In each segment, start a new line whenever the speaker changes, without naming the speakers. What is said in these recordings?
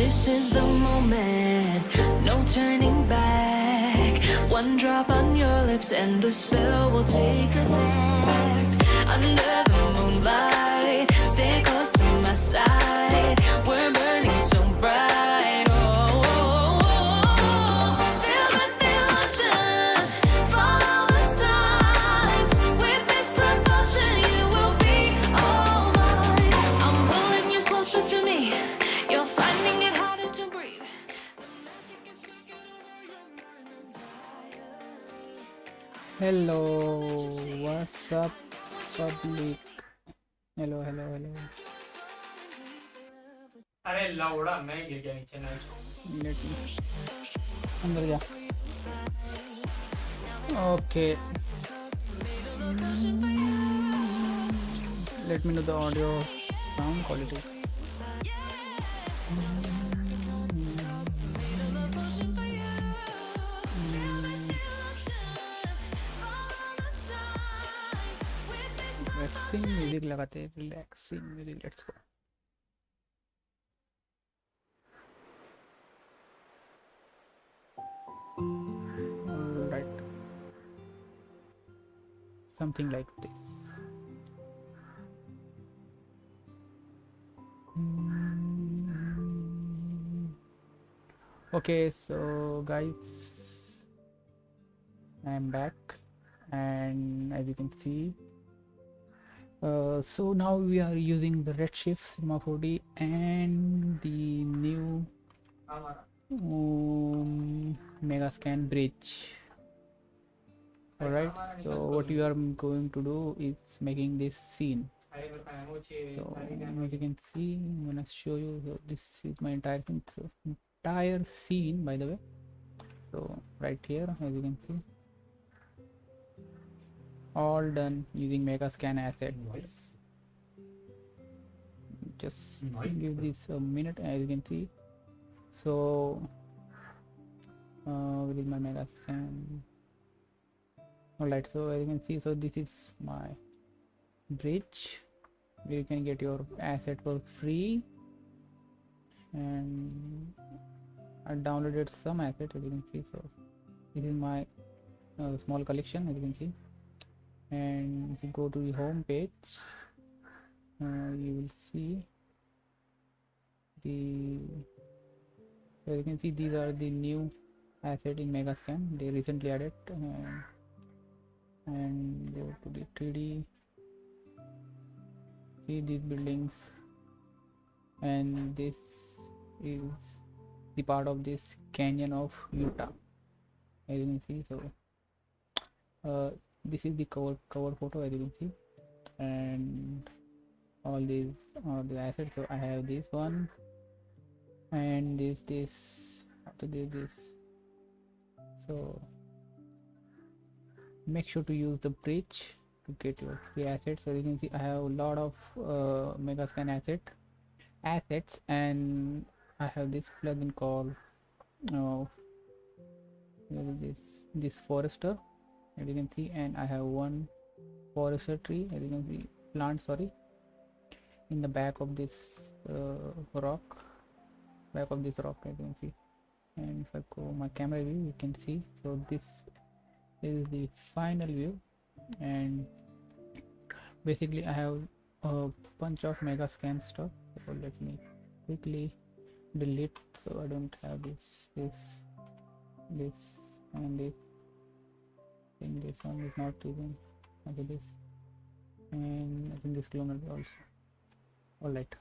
This is the moment, no turning back. One drop on your lips and the spell will take effect. Under the moonlight, stay close to my side. We're burning so bright. Oh, oh, oh, oh. Feel the emotion, follow the signs. With this devotion, you will be all mine. I'm pulling you closer to me. You're finding it harder to breathe. The magic is taking over your mind entirely.
Hello, what's up, public? Hello, hello, hello.
अरे लौड़ा मैं गिर गया नीचे नहीं
Let me अंदर जा. Okay. Let me know the audio sound quality. Relaxing music लगाते हैं. Relaxing music. Let's go. Alright. Something like this. Okay, so guys, I'm back, and as you can see, so now we are using the Redshift C4D and the new Megascan bridge. Alright, so what you are going to do is making this scene. So as you can see, I'm gonna show you. So this is my entire thing. So entire scene, by the way. So right here, as you can see, all done using Megascan assets. Just give this a minute. As you can see, so where is my Megascan? Alright, so as you can see, so this is my bridge where you can get your asset for free, and I downloaded some assets, as you can see. So this is my small collection, as you can see, and if you go to the home page, you will see the, so you can see these are the new asset in Megascan. They recently added, and go to the 3D, see these buildings, and this is the part of this canyon of Utah, as you can see. So this is the cover photo, as you can see, and all these are the assets. So I have this one, and this after this. So make sure to use the bridge to get your free assets. So you can see I have a lot of Megascan assets, and I have this plugin called this forester, as you can see, and I have one forester tree, as you can see, plant, sorry, in the back of this rock, as you can see. And if I go my camera view, you can see, so this is the final view, and basically I have a bunch of Megascan stuff. So let me quickly delete, so I don't have this and this. I think this one is not even okay, this, and I think this clone will be also. Alright,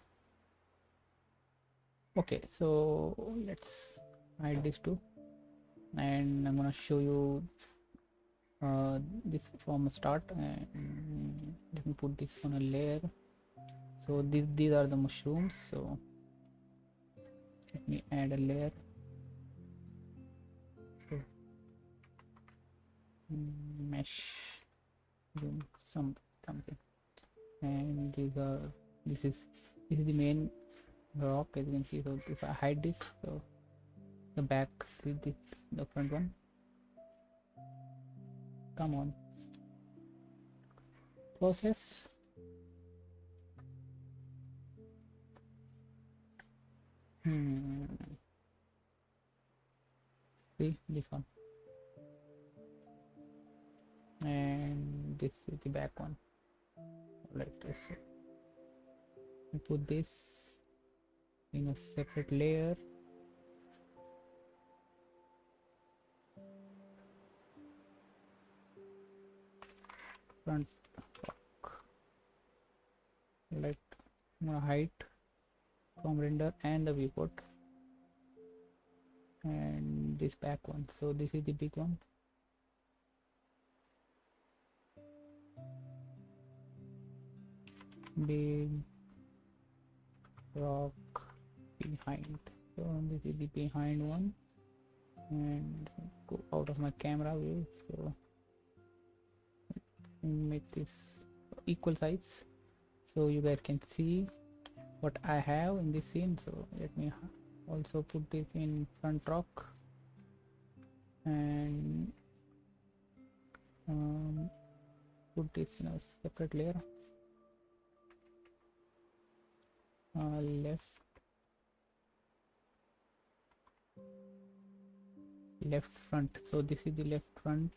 okay, so let's hide these two, and I'm gonna show you this from a start, and let me put this on a layer. So these are the mushrooms, so let me add a layer. So, mesh something, and this is the main rock, as you can see. So if I hide this, so the back is the front one. Come on, process. See this one, and this is the back one. Let's put this in a separate layer. Front rock. Let I'm gonna hide from render and the viewport, and this back one. So this is the big one. Big rock behind. So this is the behind one, and go out of my camera view. So make this equal size so you guys can see what I have in this scene. So let me also put this in front rock, and put this in a separate layer. Left front. So this is the left front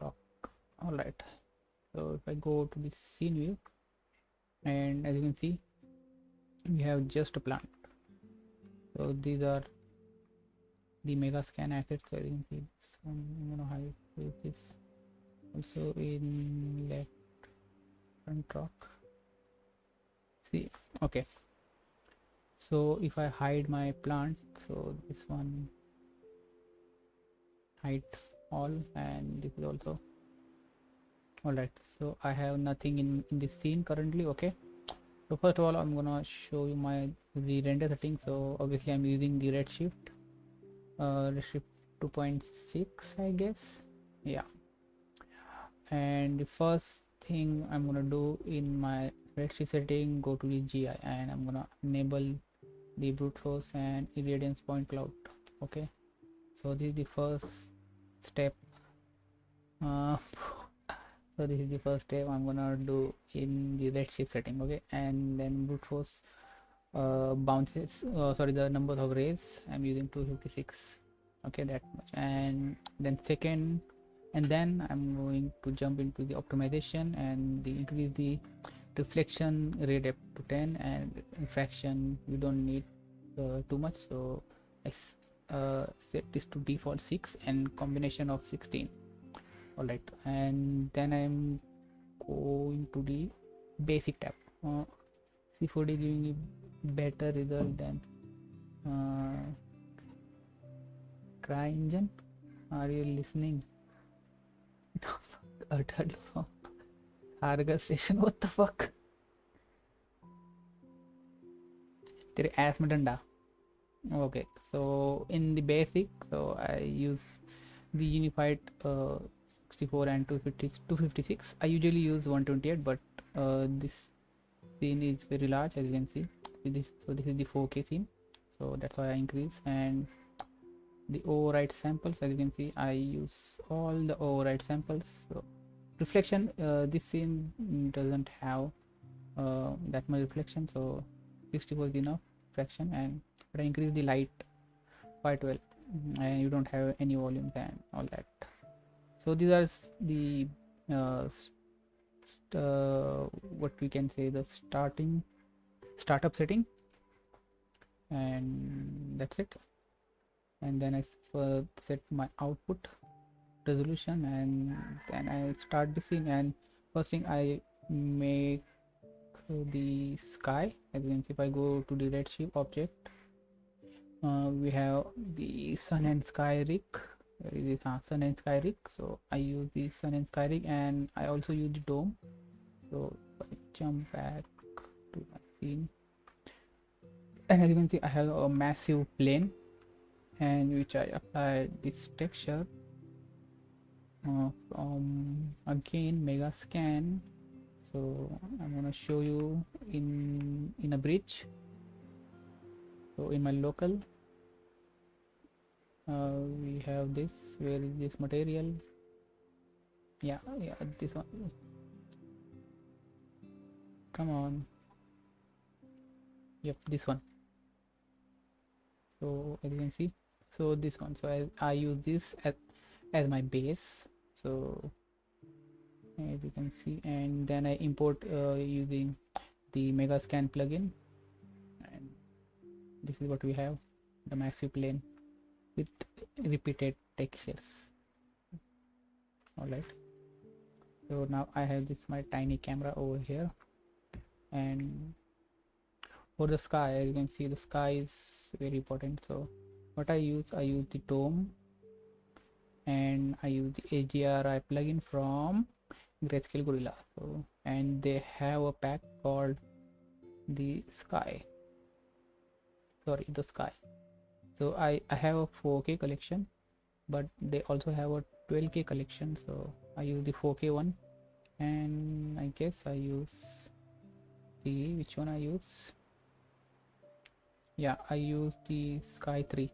rock. All right, so if I go to the scene view, and as you can see, we have just a plant. So these are the Megascan assets. So you can see this one. I'm gonna hide this also in left front rock. See, okay, so if I hide my plant, so this one hide all, and this is also all right. So I have nothing in this scene currently. Okay, so first of all, I'm gonna show you the render settings. So obviously I'm using the Redshift 2.6, I guess. Yeah, and the first thing I'm gonna do in my Redshift setting, go to the GI, and I'm gonna enable the brute force and irradiance point cloud. Okay, so this is the first step. So this is the first step I'm gonna do in the Redshift setting. Okay, and then brute force bounces, sorry, the numbers of rays I'm using 256. Okay, that much. And then second, and then I'm going to jump into the optimization and increase the reflection ray depth to 10, and refraction we don't need too much, so I set this to default 6 and combination of 16. All right, and then I'm going to the basic tab. C4D giving me better result than cry engine. Are you listening? Uttered from Argus station. What the fuck? तेरे ass में डंडा. Okay, so in the basic, so I use the unified 64 and 256. I usually use 128, but this scene is very large, as you can see. This, so this is the 4K scene, so that's why I increase. And the override samples, as you can see, I use all the override samples. So reflection, this scene doesn't have that much reflection, so 64 is enough reflection. And but I increase the light quite well, and you don't have any volumes and all that. So these are the what we can say, the startup setting, and that's it. And then I set my output resolution, and then I start the scene. And first thing, I make the sky. As you can see, if I go to the Redshift object, we have the sun and sky rig. Sun and sky rig, so I use the sun and sky rig, and I also use the dome. So if I jump back to my scene, and as you can see, I have a massive plane, and which I apply this texture from again Megascan. So I'm gonna show you in a bridge. So in my local, we have this. Where is this material? Yeah, this one. Come on. Yep, this one. So as you can see, So this one, so I use this as my base, so as you can see, and then I import using the Megascan plugin, and this is what we have, the massive plane with repeated textures. All right, so now I have this my tiny camera over here, and for the sky, as you can see, the sky is very important. So what I use the dome, and I use the AGRI plugin from Grayscale Gorilla. So, and they have a pack called the sky, the sky. So I have a 4K collection, but they also have a 12K collection, so I use the 4K one, and I guess I use the, which one I use, yeah, I use the sky 3.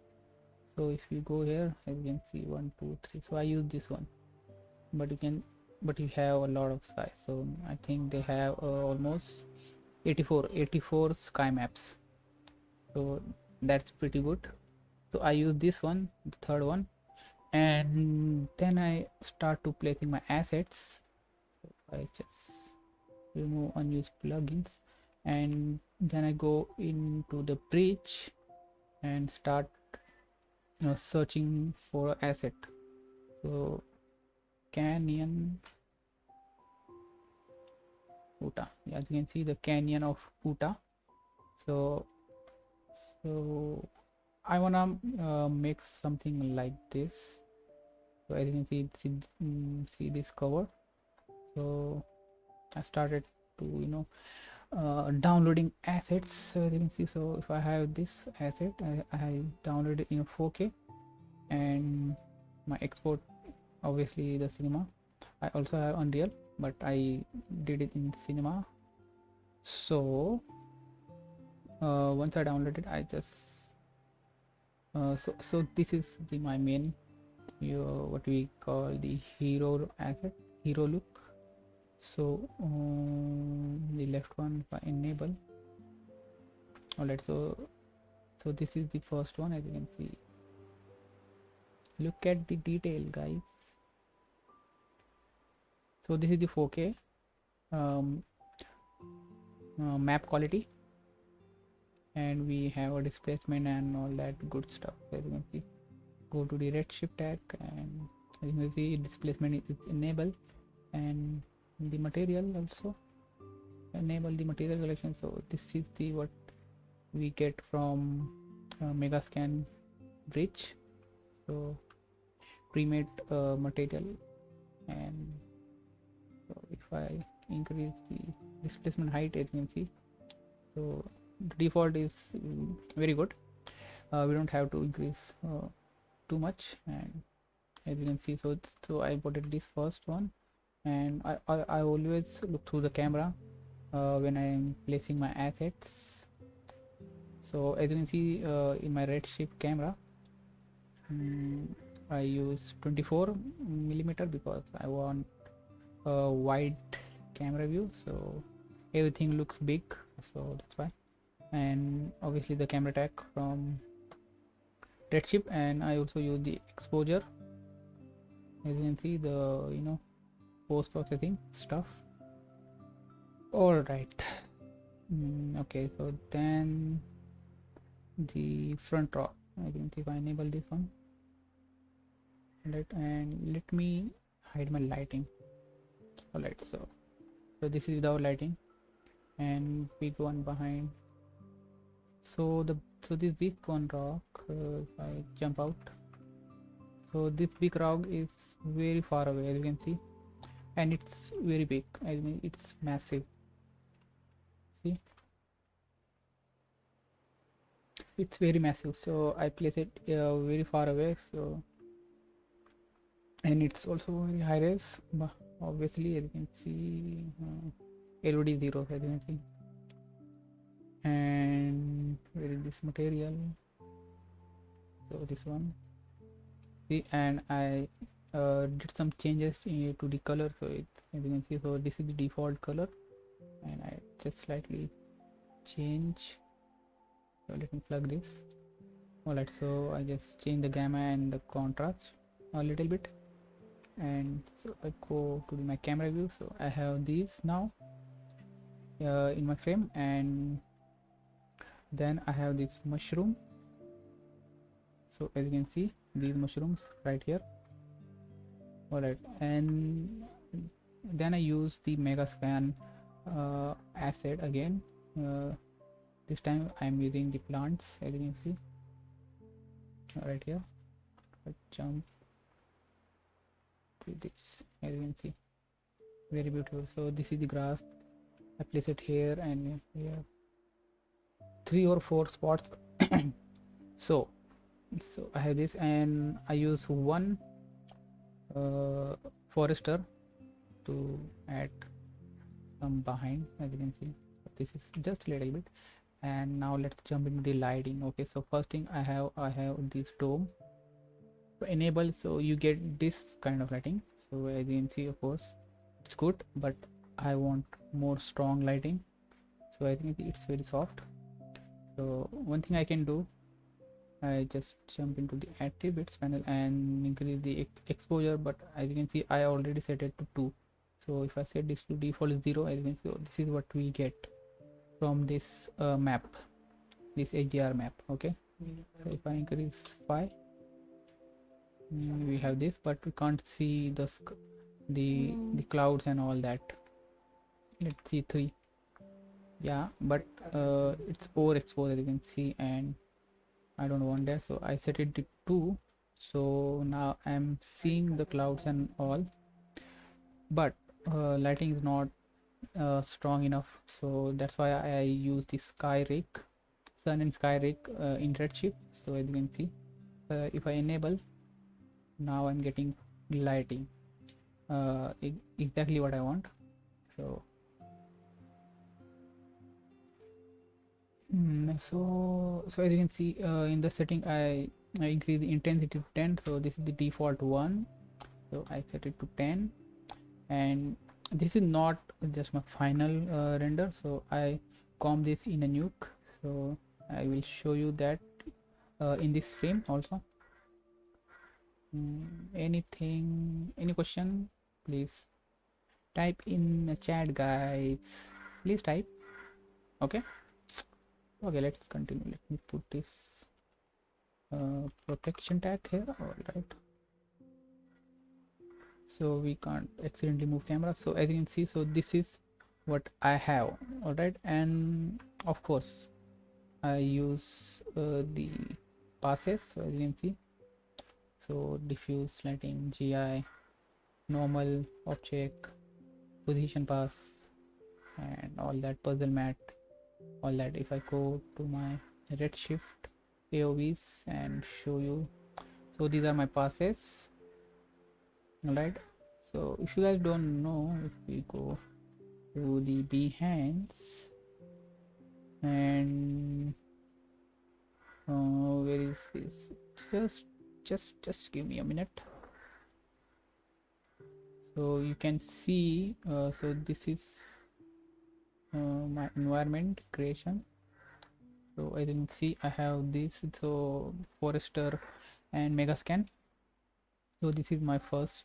So if you go here, as you can see, 1 2 3, so I use this one, but you have a lot of sky, so I think they have almost 84 sky maps, so that's pretty good. So I use this one, the third one, and then I start to placing my assets. So I just remove unused plugins, and then I go into the bridge and start searching for asset. So Canyon Utah, yeah, as you can see, the Canyon of Utah. So I wanna make something like this. So as you can see this cover. So I started to downloading assets. So as you can see, so if I have this asset, I downloaded it in 4K, and my export, obviously the cinema. I also have Unreal, but I did it in cinema. So once I downloaded, I just so this is my main, what we call the hero asset, hero look. So the left one, if I enable, all right, so this is the first one. As you can see, look at the detail, guys. So this is the 4K map quality, and we have a displacement and all that good stuff. As you can see, go to the Redshift tag, and as you can see, displacement is enabled, and the material also enable the material collection. So this is the what we get from Megascan bridge. So pre-made material, and so if I increase the displacement height, as you can see, so the default is very good. We don't have to increase too much, and as you can see, so I imported this first one, and I always look through the camera when I am placing my assets. So as you can see, in my Redshift camera, I use 24mm because I want a wide camera view, so everything looks big, so that's why. And obviously the camera tag from Redshift, and I also use the exposure. As you can see, the post-processing stuff. All right. Okay, so then the front raw, I can see if I enable this one, right, and let me hide my lighting. All right, so this is without lighting, and big one behind. So this big one rock, if I jump out, so this big rock is very far away, as you can see, and it's very big. I mean, it's massive. See, it's very massive, so I place it very far away. So, and it's also very high res, but obviously, as you can see, LOD 0, as you can see. And where is this material? So this one, see, and I did some changes to the color. So it, as you can see, so this is the default color, and I just slightly change. So let me plug this. Alright, so I just change the gamma and the contrast a little bit, and so I go to my camera view. So I have these now in my frame, and then I have this mushroom. So as you can see, these mushrooms right here. Alright, and then I use the Megascan asset again. This time I'm using the plants, as you can see right here. I jump to this, as you can see, very beautiful. So this is the grass. I place it here, and here 3 or 4 spots. so I have this, and I use one forester to add some behind, as you can see. This is just a little bit. And now let's jump into the lighting. Okay, so first thing I have this dome to enable, so you get this kind of lighting. So as you can see, of course it's good, but I want more strong lighting. So I think it's very soft. So one thing I can do, I just jump into the active bits panel and increase the exposure, but as you can see I already set it to 2. So if I set this to default 0, as you can see, so this is what we get from this map, this HDR map. Okay, so if I increase 5, we have this, but we can't see the clouds and all that. Let's see 3. Yeah, but it's overexposed, as you can see, and I don't want that, so I set it to 2. So now I'm seeing the clouds and all, but lighting is not strong enough. So that's why I use the sky rig, sun and sky rig in Redshift. So as you can see, if I enable, now I'm getting lighting exactly what I want. So so as you can see, in the setting I increase the intensity to 10. So this is the default one, so I set it to 10. And this is not just my final render, so I comb this in a Nuke. So I will show you that in this frame also. Any question, please type in the chat, guys. Please type. Okay, let's continue. Let me put this protection tag here. All right, so we can't accidentally move camera. So as you can see, so this is what I have. All right, and of course I use the passes. So as you can see, so diffuse lighting, GI, normal, object, position pass, and all that, puzzle mat, all that. If I go to my Redshift AOVs and show you, so these are my passes. All right, so if you guys don't know, if we go to the Behance, and where is this? Just give me a minute. So you can see, so this is my environment creation. So as you can see, I have this, so forester and Megascan. So this is my first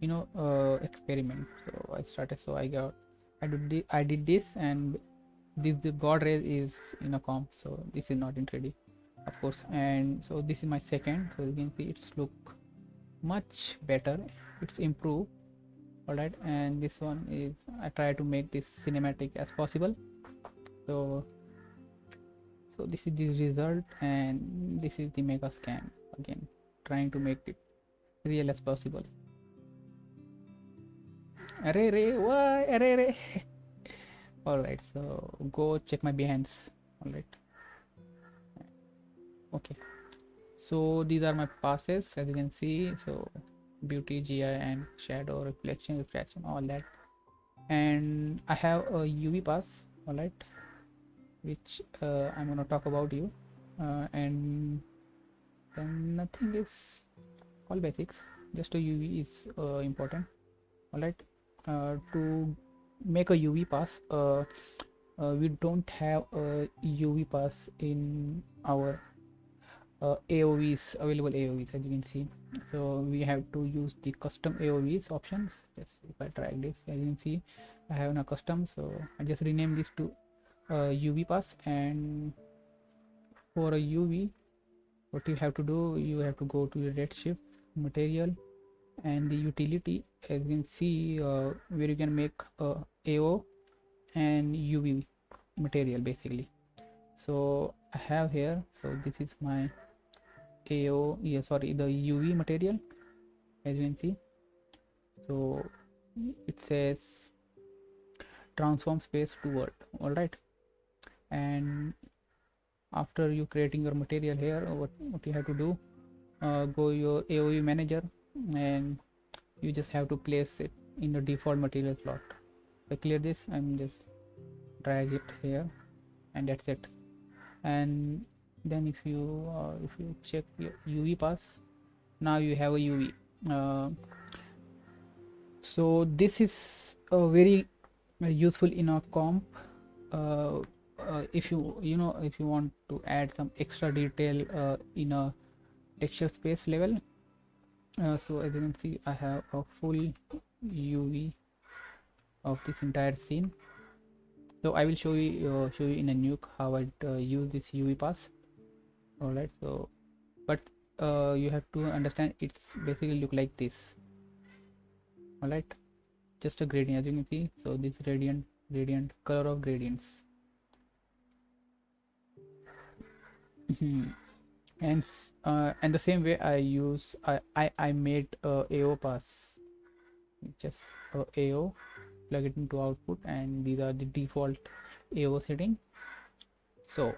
experiment. So I started, so I did this, and this, the god ray is in a comp, so this is not in 3D, of course. And so this is my second. So you can see it's look much better, it's improved. All right, and this one is, I try to make this cinematic as possible. So this is the result, and this is the Megascan, again trying to make it real as possible. Array. All right, so go check my Behance. All right, okay, so these are my passes, as you can see. So beauty, GI, and shadow, reflection, all that. And I have a UV pass, all right, which I'm going to talk about you, and then nothing is, all basics, just a UV is important. All right, to make a UV pass, we don't have a UV pass in our AOVs, available AOVs, as you can see. So we have to use the custom AOVs options. Just if I drag this, as you can see, I have a custom, so I just rename this to UV pass. And for a UV, what you have to do, you have to go to the Redshift material and the utility, as you can see, where you can make AO and UV material basically. So I have here, so this is my AO, yeah, sorry, the UV material, as you can see. So it says transform space to word. All right, and after you creating your material here, what you have to do, go your AOV manager, and you just have to place it in the default material slot. So clear this, I'm just drag it here, and that's it. And then if you check your UV pass, now you have a UV. So this is very useful in a comp. If if you want to add some extra detail in a texture space level. So as you can see, I have a full UV of this entire scene. So I will show you in a Nuke how I use this UV pass. All right, so but you have to understand it's basically look like this. All right, just a gradient, as you can see. So this gradient color of gradients. And the same way I made AO pass, just AO, plug it into output, and these are the default AO setting. So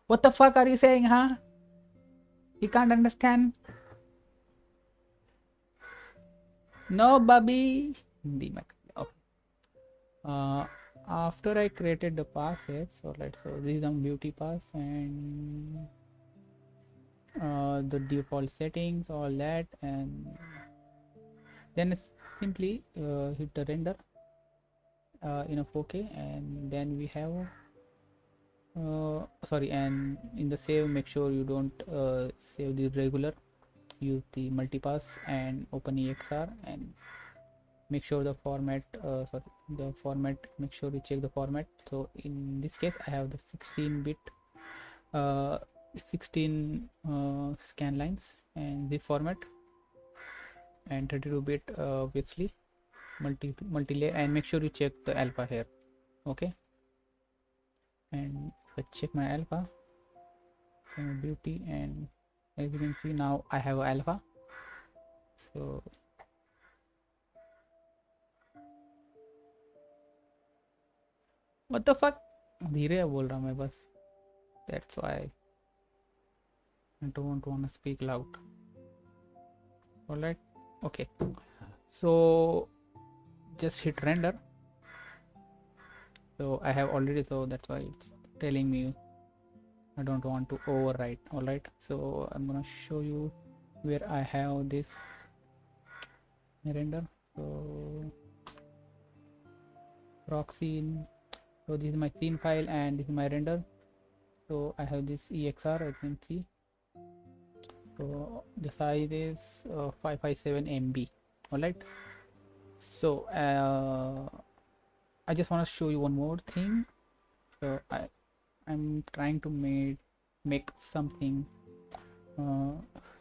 what the fuck are you saying, huh? You can't understand? No, Bobby. Okay. After I created the passes, so this is some beauty pass and the default settings, all that, and then simply hit the render in a 4K, and then we have sorry, and in the save, make sure you don't save the regular, use the multipass and open EXR, and make sure the format make sure you check the format. So in this case I have the 16-bit 16 scan lines and the format, and 32-bit obviously multi-layer, and make sure you check the alpha here. Okay, and I check my alpha beauty, and as you can see, now I have alpha. So what the fuck, धीरे बोल रहा मैं बस, that's why I don't want to speak loud. All right, okay, so just hit render. So I have already, so that's why it's telling me I don't want to overwrite. All right, so I'm gonna show you where I have this render. So proxy in, so this is my scene file and this is my render. So I have this EXR, as you can see. So the size is 557 MB. All right, so I just want to show you one more thing. So I'm trying to make something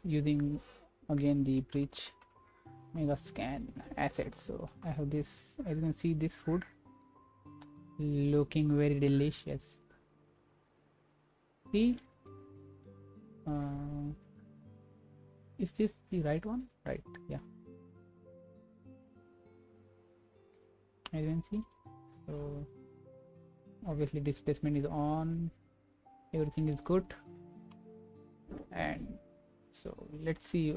using again the bridge Megascan assets. So I have this, as you can see, this food looking very delicious. See, is this the right one? Right, yeah, as you can see. So obviously displacement is on, everything is good, and so let's see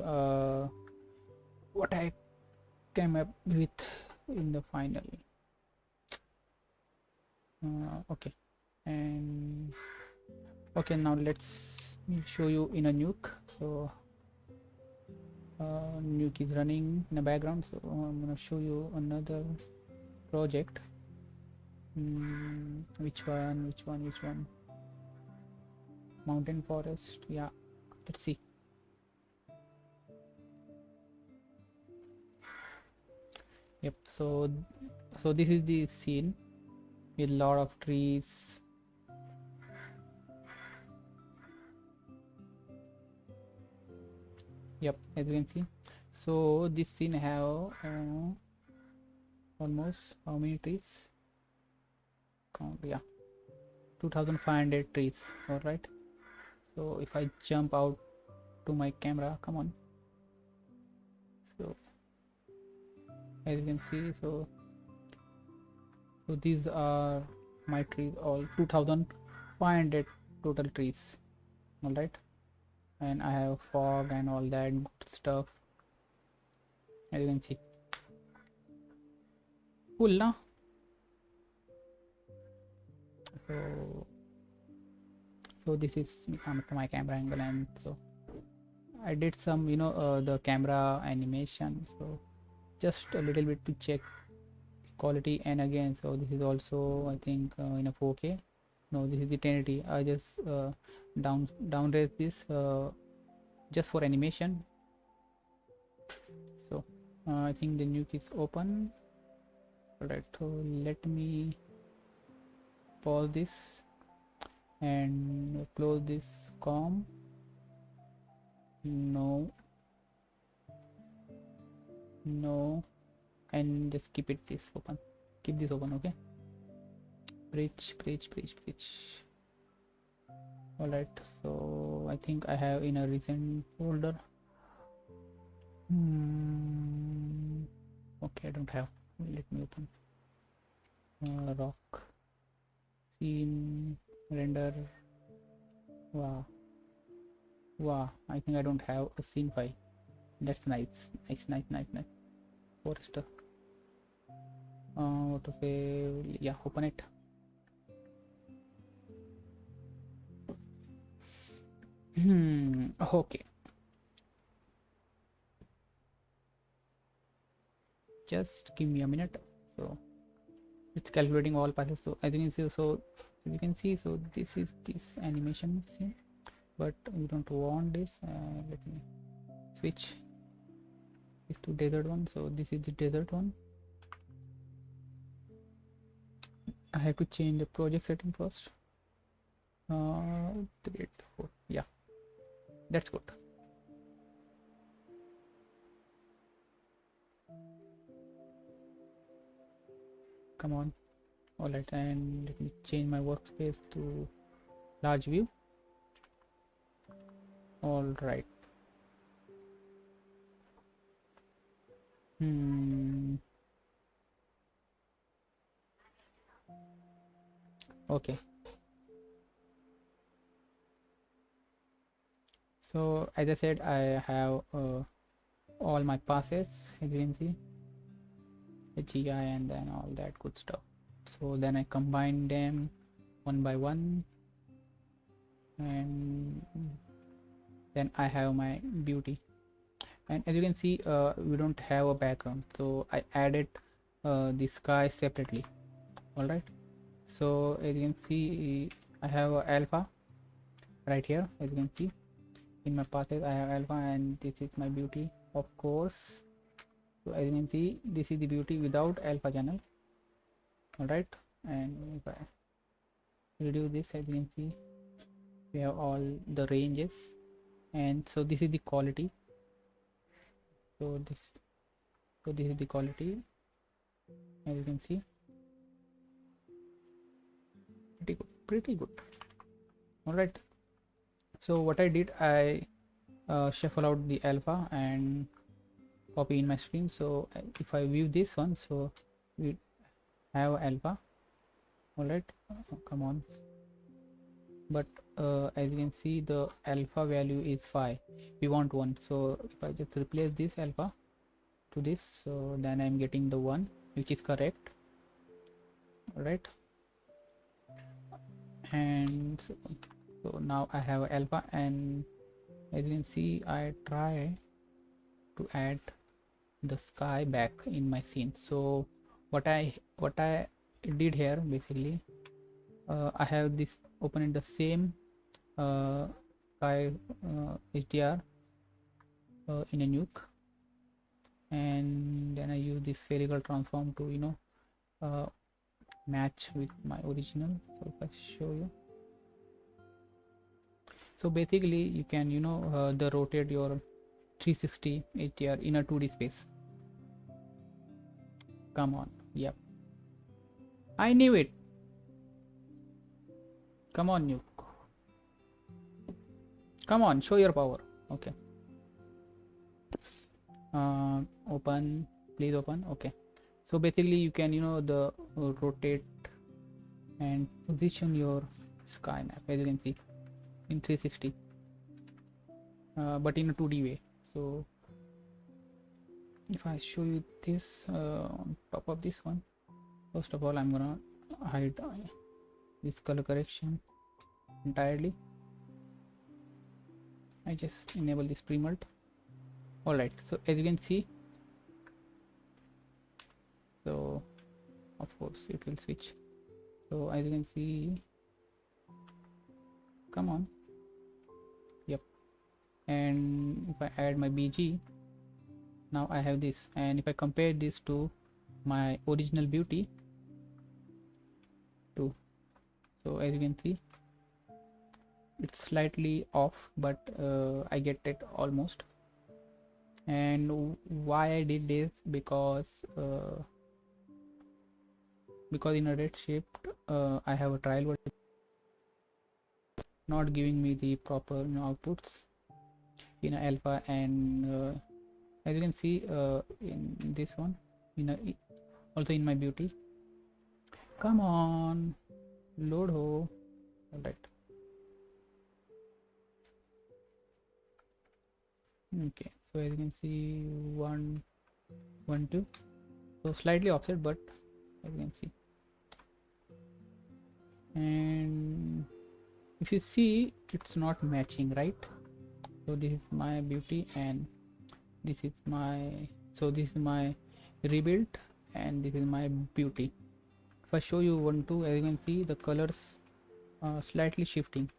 what I came up with in the final. Okay, and okay, now let's show you in a Nuke. So Nuke is running in the background, so I'm gonna show you another project. Which one? mountain forest. Yeah, let's see. Yep, so this is the scene with lot of trees. Yep, as you can see, so this scene have almost how many trees? Count, yeah, 2500 trees. All right, so if I jump out to my camera, come on. So as you can see, so these are my trees, all 2500 total trees. All right, and I have fog and all that good stuff, as you can see. Cool, na? So this is my camera angle, and so I did some the camera animation, so just a little bit to check quality. And again, so this is also I think in a 4K. No, this is the 1080. I just downrate this just for animation. So I think the Nuke is open. Alright, so let me pause this and close this com. No, and just keep this open. Keep this open, okay? Bridge. Alright, so I think I have in a recent folder. Okay, I don't have. Let me open rock scene render. Wow, I think I don't have a scene file. That's nice. Forester, what to say? Yeah, open it. Okay, just give me a minute. So it's calculating all passes. So as you can see, so this is this animation scene, but we don't want this. Let me switch this to desert one. So this is the desert one. I have to change the project setting first. 3, 4. Yeah, that's good. Come on. All right, and let me change my workspace to large view. All right. Okay, so as I said, I have all my passes, as you can see, HEI and then all that good stuff. So then I combine them one by one, and then I have my beauty. And as you can see, we don't have a background, so I added the sky separately. All right, so as you can see, I have a alpha right here. As you can see in my passes, I have alpha, and this is my beauty, of course. So as you can see, this is the beauty without alpha channel. All right, and if I reduce this, as you can see, we have all the ranges, and so this is the quality. So this is the quality, as you can see. Pretty good. All right, so what I did, I shuffle out the alpha and copy in my screen. So if I view this one, so we have alpha. All right, come on. But as you can see, the alpha value is 5. We want 1. So if I just replace this alpha to this, so then I'm getting the 1, which is correct. All right, and so now I have alpha, and as you can see, I try to add the sky back in my scene. So what I did here, basically, I have this open in the same sky HDR in a nuke, and then I use this spherical transform to match with my original. So if I show you, so basically you can the rotate your 360 HDR in a 2D space. Come on, yep, I knew it. Come on, Nuke. Come on, show your power. Okay. Open, please open. Okay. So basically you can the rotate and position your sky map, as you can see, in 360, but in a 2D way. So if I show you this on top of this one, first of all I'm gonna hide this color correction entirely. I just enable this pre-mult. Alright, so as you can see, so of course it will switch. So as you can see, come on, yep. And if I add my BG, now I have this, and if I compare this to my original beauty too, so as you can see it's slightly off, but I get it almost. And why I did this, because in a Redshift I have a trial version not giving me the proper outputs in a alpha, and as you can see in this one, also in my beauty. Come on, load ho. All right. Okay, so as you can see, 1 1 2, so slightly offset, but as you can see, and if you see, it's not matching, right? So this is my beauty, and this is my, so this is my rebuild, and this is my beauty. If I show you 1 2, as you can see, the colors are slightly shifting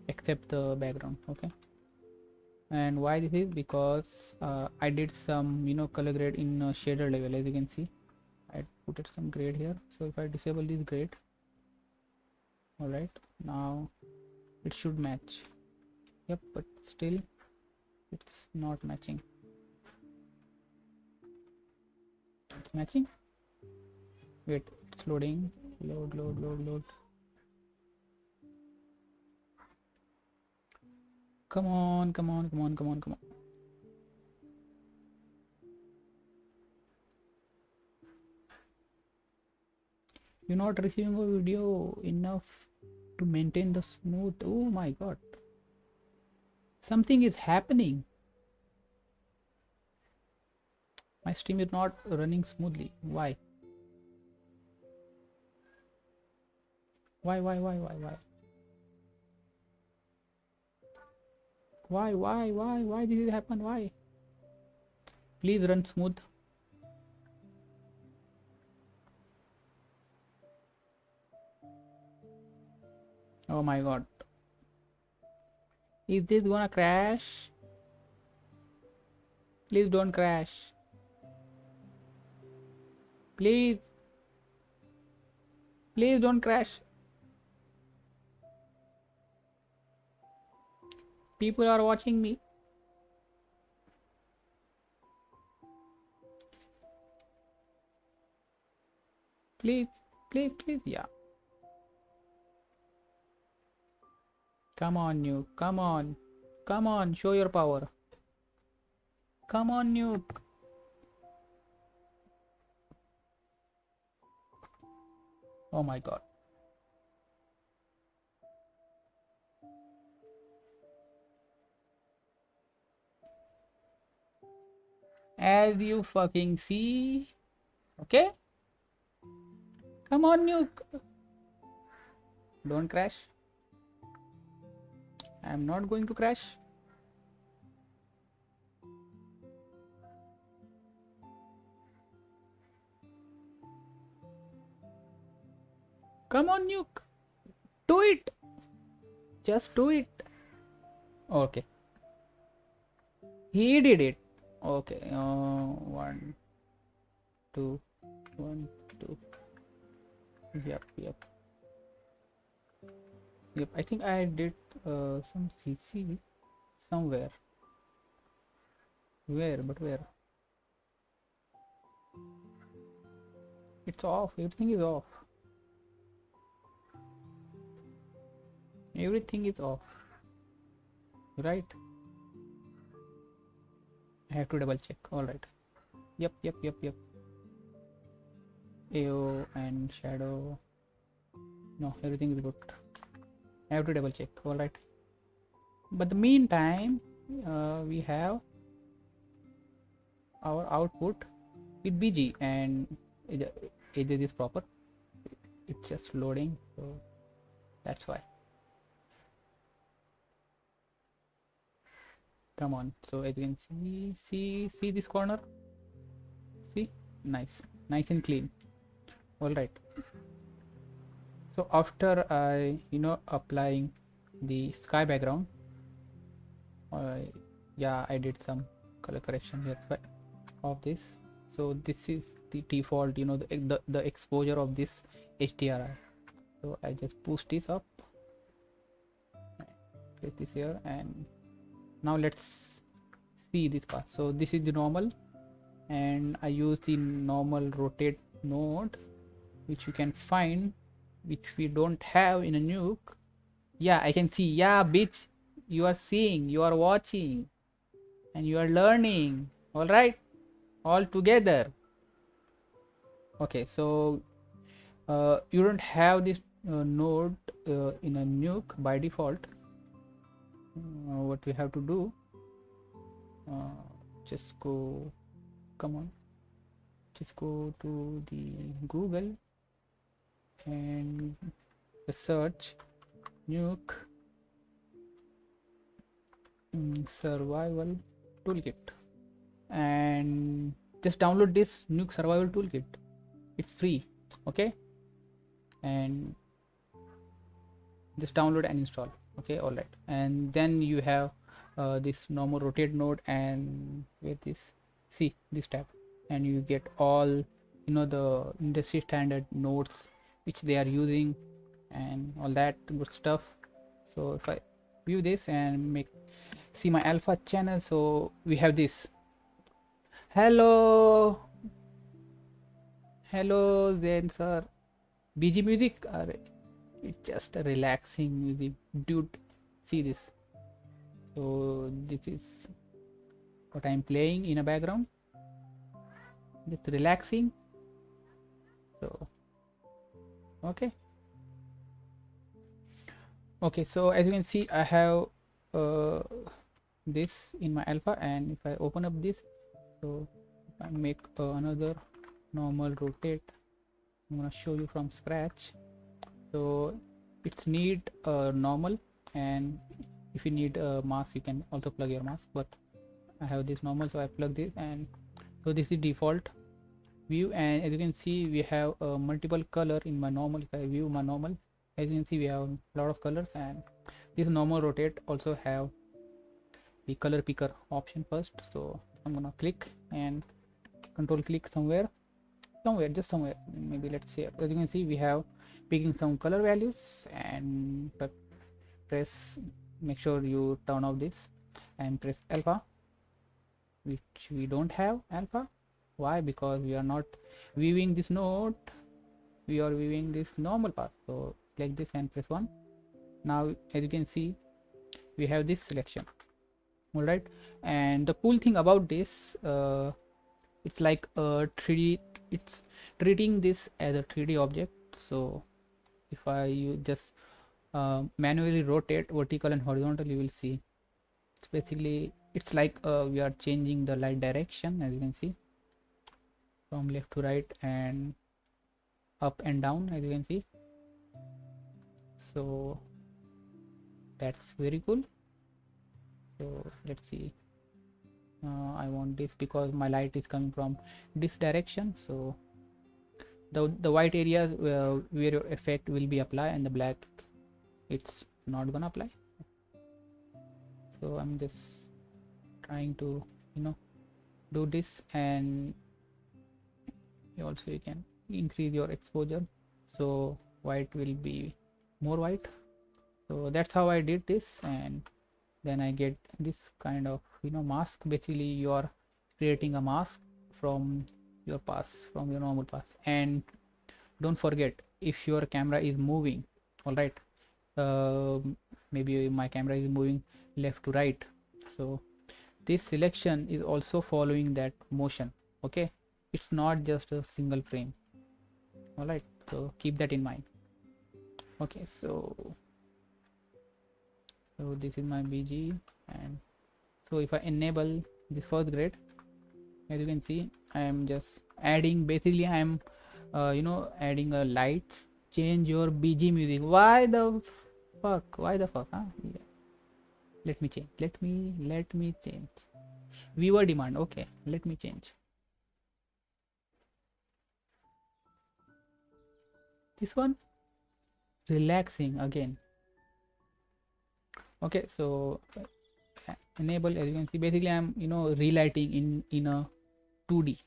except the background. Okay. And why this is, because I did some color grade in shader level. As you can see, I put it some grade here. So if I disable this grade, all right, now it should match. Yep, but still it's not matching. It's matching. Wait, it's loading. Load. Come on. You're not receiving a video enough to maintain the smooth. Oh my god, something is happening. My stream is not running smoothly. Why? Why did it happen? Why? Please run smooth. Oh my god, is this gonna crash? Please don't crash. Please don't crash. People are watching me. Please, yeah. Come on, Nuke. Come on, show your power. Come on, Nuke. Oh my god. As you fucking see. Okay? Come on, Nuke. Don't crash. I'm not going to crash. Come on, Nuke. Do it. Just do it. Okay, he did it. Okay, 1 2 1 2. Yep. I think I did some CC somewhere. Where? It's off. Everything is off. Everything is off. Right? I have to double check. All right. Yep. AO and shadow. No, everything is good. I have to double check. All right. But the meantime, we have our output with BG, and either is proper. It's just loading, so that's why. Come on. So as you can see this corner. See, nice and clean. All right. So after I applying the sky background, yeah, I did some color correction here of this. So this is the default, the exposure of this HDRI. So I just push this up, place this here, and now let's see this part. So this is the normal, and I use the normal rotate node, which you can find, which we don't have in a Nuke. Yeah, I can see. Yeah, bitch, you are seeing, you are watching, and you are learning. All right, all together. Okay, so you don't have this node in a Nuke by default. What we have to do, just go, come on, just go to the Google and search Nuke survival toolkit, and just download this Nuke survival toolkit. It's free. Okay, and just download and install. Okay, all right, and then you have this normal rotate node, and with this, see this tab, and you get all the industry standard nodes which they are using and all that good stuff. So if I view this and see my alpha channel, so we have this. Hello Zen sir. BG music, it's just a relaxing music, dude. See this. So this is what I'm playing in a background, just relaxing. So okay, so as you can see, I have this in my alpha, and if I open up this, so if I make another normal rotate, I'm gonna show you from scratch. So it's need normal, and if you need a mask, you can also plug your mask, but I have this normal, so I plug this, and so this is default view. And as you can see, we have multiple color in my normal. If I view my normal, as you can see, we have a lot of colors, and this normal rotate also have the color picker option first. So I'm gonna click and control click somewhere, just somewhere, maybe let's say, as you can see, we have picking some color values, and press, make sure you turn off this and press alpha, which we don't have alpha. Why? Because we are not viewing this node, we are viewing this normal path. So click this and press 1. Now as you can see, we have this selection. All right, and the cool thing about this, it's like a 3D, it's treating this as a 3D object. So if I just manually rotate vertical and horizontal, you will see it's basically, it's like we are changing the light direction, as you can see, from left to right and up and down, as you can see. So that's very cool. So let's see, I want this because my light is coming from this direction. So the white areas where your effect will be applied, and the black, it's not gonna apply. So I'm just trying to do this, and also you can increase your exposure so white will be more white. So that's how I did this, and then I get this kind of mask. Basically you are creating a mask from your pass, from your normal pass. And don't forget, if your camera is moving, all right, maybe my camera is moving left to right, so this selection is also following that motion. Okay, it's not just a single frame. All right, so keep that in mind. Okay, so this is my BG, and so if I enable this first grid, as you can see, I am just adding, basically I am adding a lights. Change your BG music. Why the fuck, huh? Yeah. Let me change, let me change. Viewer demand. Okay, let me change this one. Relaxing again. Okay, so enable. As you can see, basically I'm relighting in a 2D,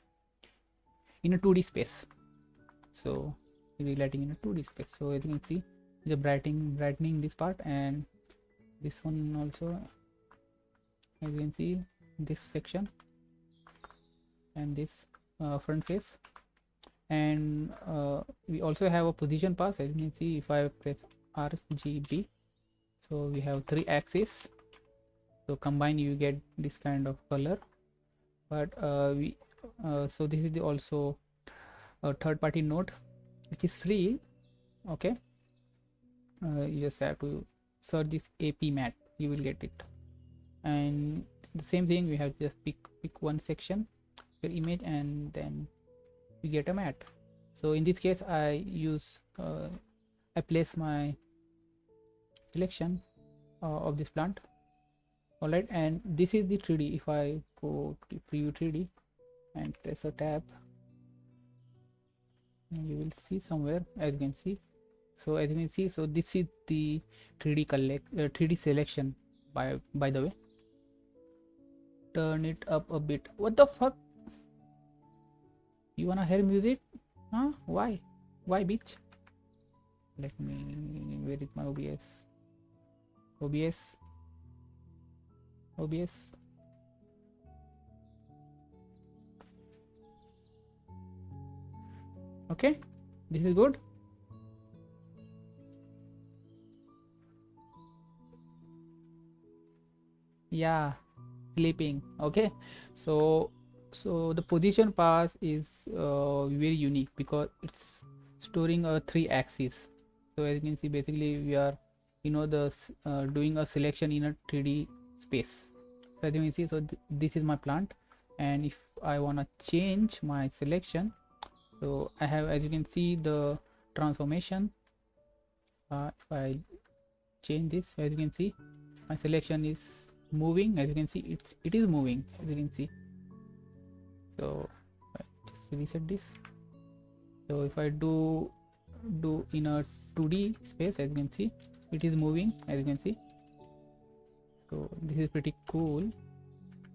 in a 2D space. So relighting in a 2D space. So as you can see, the brightening this part, and this one also. As you can see, this section and this front face. And we also have a position pass. As you can see, if I press RGB, so we have 3 axes, so combine you get this kind of color. But so this is also a third-party node which is free. Okay, you just have to search this AP mat, you will get it. And the same thing, we have to just pick one section, your image, and then you get a mat. So in this case I use I place my selection of this plant. All right, and this is the 3D. If I go to preview 3D and press a tab, and you will see somewhere, as you can see. So as you can see, so this is the 3D selection. By the way, turn it up a bit. What the fuck? You wanna hear music? Huh? Why bitch? Let me, where is my OBS? Okay, this is good. Yeah, sleeping. Okay, so the position pass is very unique because it's storing 3 axes. So as you can see, basically we are doing a selection in a 3D space. So as you can see, so this is my plant, and if I want to change my selection, so I have, as you can see, the transformation. If I change this, as you can see, my selection is moving. As you can see, it is moving, as you can see. So just reset this. So if I do in a 2D space, as you can see, it is moving, as you can see. So this is pretty cool,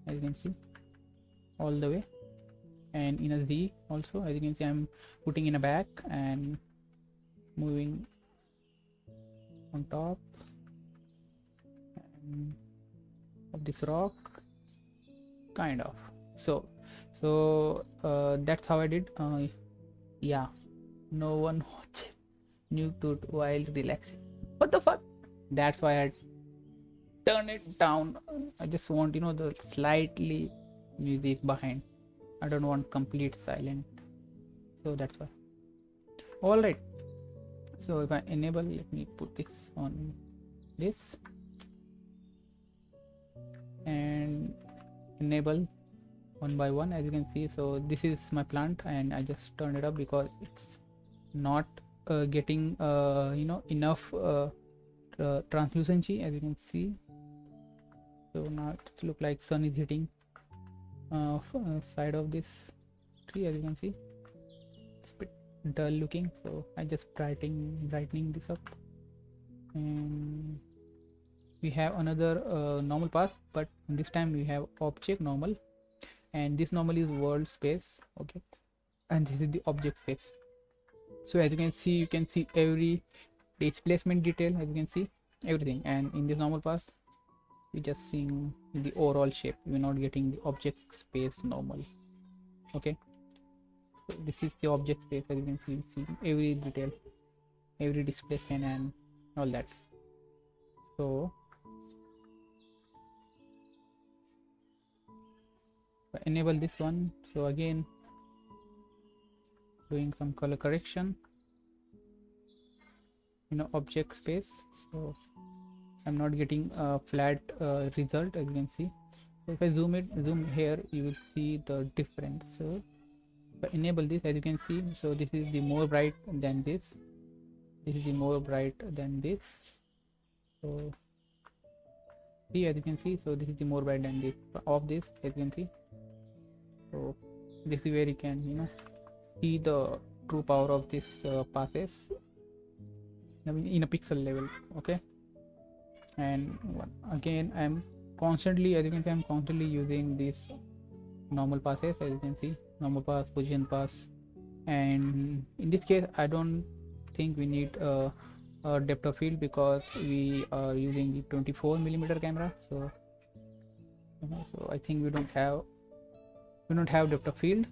as you can see, all the way. And in a Z also, as you can see, I'm putting in a back and moving on top of this rock, kind of. So that's how I did. Yeah, no one watches Nuke while relaxing. What the fuck? That's why I turn it down. I just want the slightly music behind. I don't want complete silent, so that's why. All right, so if I enable, let me put this on this and enable one by one, as you can see. So this is my plant, and I just turned it up because it's not getting enough translucency, as you can see. So now it look like sun is hitting side of this tree, as you can see. It's a bit dull looking, so I just brightening this up, and we have another normal path, but this time we have object normal, and this normal is world space. Okay, and this is the object space. So as you can see, every displacement detail, as you can see everything. And in this normal path, we just seeing the overall shape, we're not getting the object space normal. Okay, so this is the object space. As you can see every detail, every displacement and all that. So enable this one. So again, doing some color correction, object space. So I'm not getting a flat result, as you can see. So if I zoom here, you will see the difference. So if I enable this, as you can see, so this is the more bright than this, this is the more bright than this. So see, as you can see, so this is the more bright than this of this, as you can see. So this is where you can see the true power of this passes, I mean, in a pixel level. Okay, and again, I'm constantly, as you can see, I'm constantly using this normal passes. As you can see, normal pass, position pass, and in this case I don't think we need a depth of field because we are using the 24mm camera. So so I think we don't have depth of field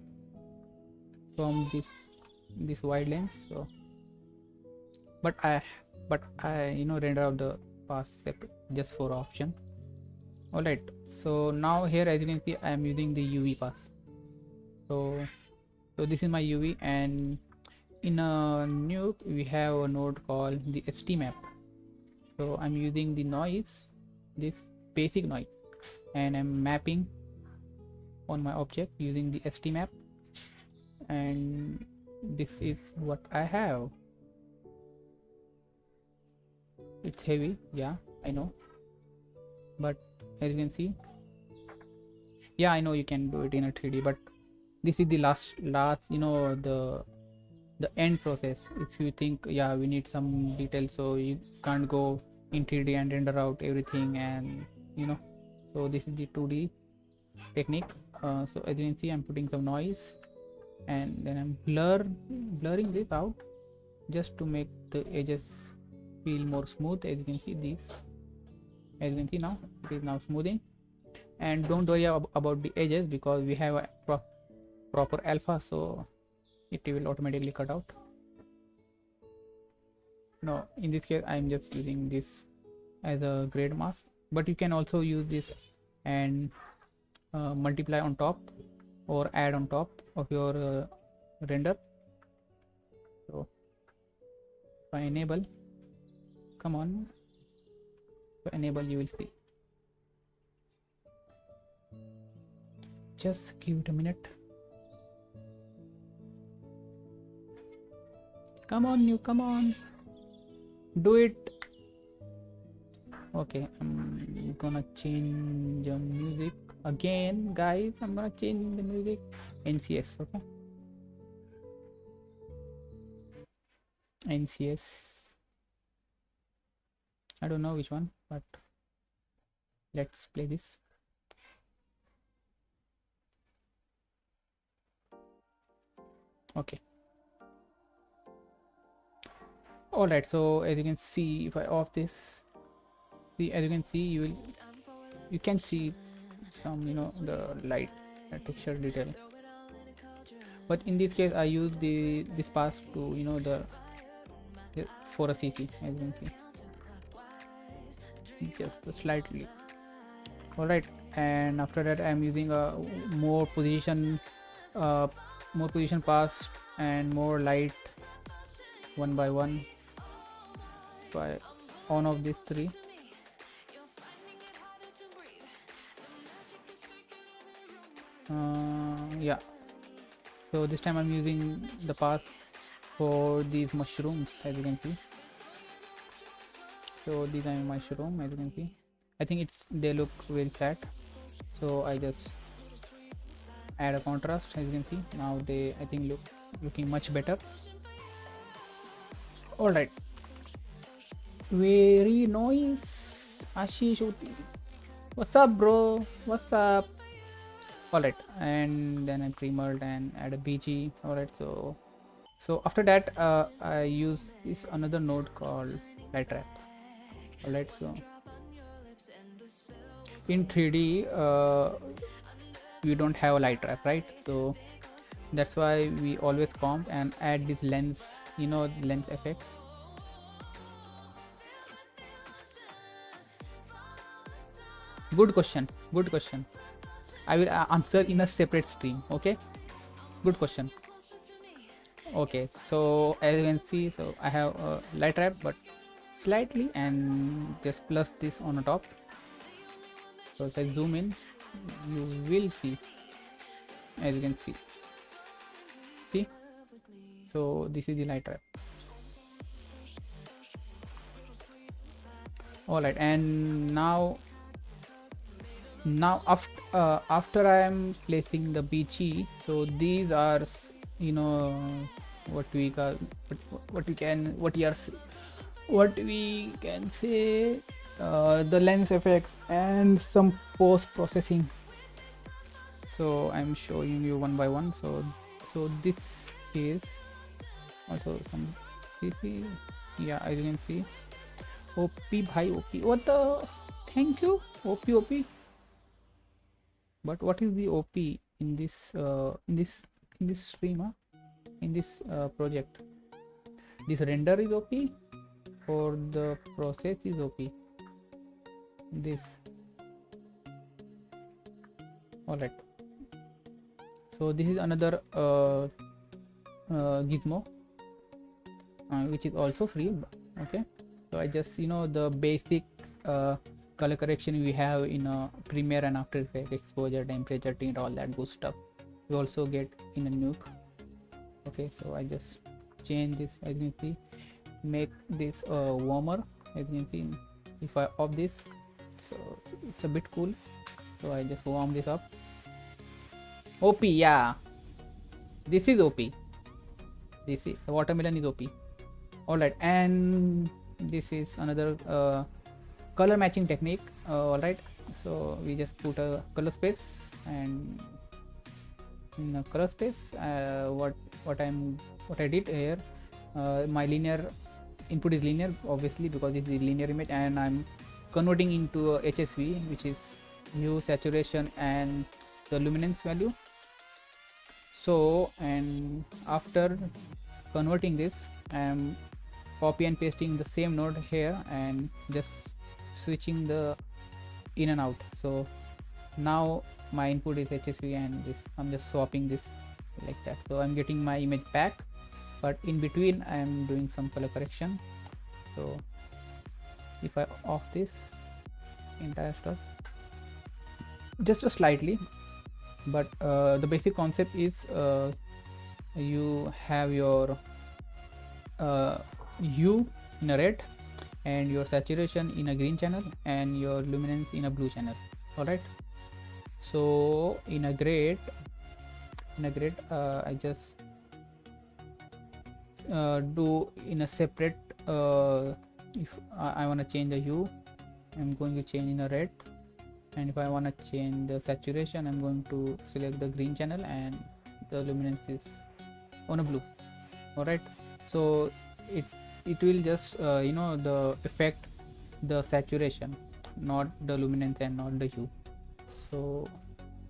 from this wide lens. So but I render out the pass just for option. All right, so now here, as you can see, I am using the UV pass. So this is my UV, and in a Nuke we have a node called the ST map. So I'm using the noise, this basic noise, and I'm mapping on my object using the ST map, and this is what I have. It's heavy, yeah, I know, but as you can see, yeah, I know you can do it in a 3D, but this is the last the end process. If you think, yeah, we need some detail, so you can't go in 3D and render out everything, and so this is the 2D technique. So as you can see, I'm putting some noise, and then I'm blurring this out just to make the edges feel more smooth. As you can see, as you can see now, it is now smoothing. And don't worry about the edges because we have a proper alpha, so it will automatically cut out. No, in this case I'm just using this as a grade mask, but you can also use this and multiply on top or add on top of your render. So if I enable, come on, to enable, you will see. Just give it a minute. Come on, you, come on, do it. Okay, I'm gonna change the music again, guys. I'm gonna change the music. NCS, okay, NCS, I don't know which one, but let's play this. Okay, all right, so as you can see, if I off this, see, as you can see, you can see some the light texture detail, but in this case I use this path to for a CC, as you can see, just slightly. All right, and after that I'm using a more position pass and more light one by one by on of these three. Yeah, so this time I'm using the path for these mushrooms, as you can see. So these are mushroom, as you can see. I think they look very flat, so I just add a contrast. As you can see, now they, I think, looking much better. All right, very nice. Ashish Oti. What's up, bro? What's up? Alright, and then I pre-mulled and add a BG. Alright, so after that I use this another node called light wrap. Alright, so in 3D we don't have a light wrap, right? So that's why we always comp and add this lens, you know, lens effects. Good question, good question. I will answer in a separate stream. Okay, good question. Okay, so as you can see, so I have a light wrap but slightly, and just plus this on the top. So if I zoom in, you will see, as you can see, so this is the light wrap. All right, and now after I am placing the BG, so these are, you know, what we can say the lens effects and some post processing. So I'm showing you one by one. So this is also some CC. Yeah, as you can see, OP bhai, OP, what the, thank you, OP. But what is the OP in this stream, huh? In this project? This render is OP or the process is OP? This. Alright. So this is another gizmo which is also free. Okay. So I just, you know, the basic color correction we have in Premiere and After Effects, exposure, temperature, tint, all that good stuff we also get in a Nuke. Okay, so I just change this, as you can see, make this warmer. As you can see, if I off this, so it's a bit cool, so I just warm this up. OP, yeah, this is OP. This is the watermelon is OP. All right, and this is another color matching technique. All right, so we just put a color space, and in a color space, what I did here, my linear input is linear, obviously, because it's the linear image, and I'm converting into a HSV, which is hue, saturation, and the luminance value. So, and after converting this, I'm copy and pasting the same node here and just switching the in and out. So now my input is HSV, and this I'm just swapping this like that. So I'm getting my image back, but in between I am doing some color correction. So if I off this entire stuff just slightly, but the basic concept is you have your hue in a red and your saturation in a green channel and your luminance in a blue channel. All right, so in a grid I just do in a separate if I want to change the hue, I'm going to change in a red, and if I want to change the saturation, I'm going to select the green channel, and the luminance is on a blue. All right, so it will just you know, the effect the saturation, not the luminance and not the hue. So